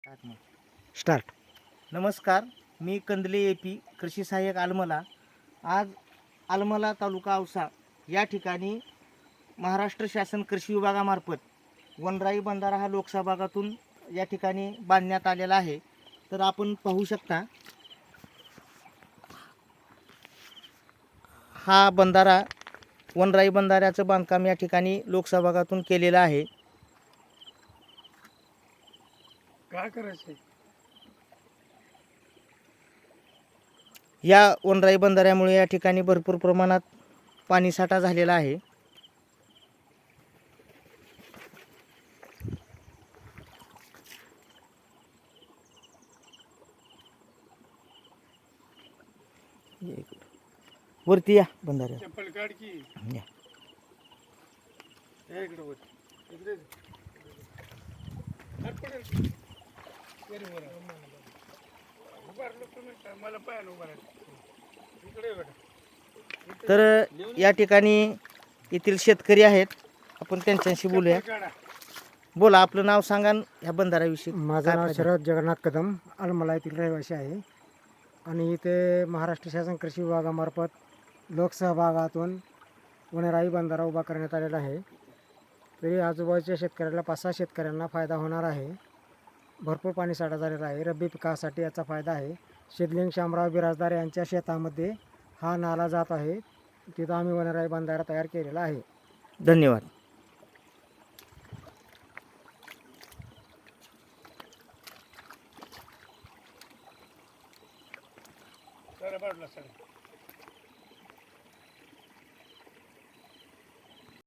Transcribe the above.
Start. नमस्कार, मी Kandale AP कृषी सहाय्यक आलमला. आज आलमला तालुका औसा या ठिकाणी महाराष्ट्र शासन कृषी विभागामार्फत वनराई बंधारा हा लोकसभा भागातून या ठिकाणी बांधण्यात आलेला आहे. तर आपण पाहू शकता हा बंधारा वनराई बंधाऱ्याचं बांधकाम या ठिकाणी लोकसभा भागातून केलेलं आहे. काय करायचं? या वनराई बंधाऱ्यामुळे या ठिकाणी भरपूर प्रमाणात पाणीसाठा झालेला आहे. वरती या बंधाऱ्या चप्पल काढ की. या. या इकडे वर. इकडे. हात पडेल. वर वर. उभारलो तुम्ही काय? मला पायानं उभारायचं. इकडे ये बेटा. तर या ठिकाणी येथील शेतकरी आहेत, आपण त्यांच्याशी बोलूया. चप्पल काढा. बोला, आपलं नाव सांगा आणि ह्या बंधाऱ्याविषयी. माझं काय नाव फायदा? शरद जगन्नाथ कदम, आलमला येथील रहिवासी आहे. आणि इथे महाराष्ट्र शासन कृषी विभागामार्फत लोकसहभागातून वनराई बंधारा उभा करण्यात आलेला आहे. तरी आजूबाजूच्या शेतकऱ्याला 5-6 शेतकऱ्यांना फायदा होणार आहे. भरपूर पाणीसाठा झालेला आहे. रब्बी पिकासाठी याचा फायदा आहे. शिदलिंग शामराव बिराजदार यांच्या शेतामध्ये हा नाला जात आहे. तिथं आम्ही वनराई बंधारा तयार केलेला आहे. धन्यवाद.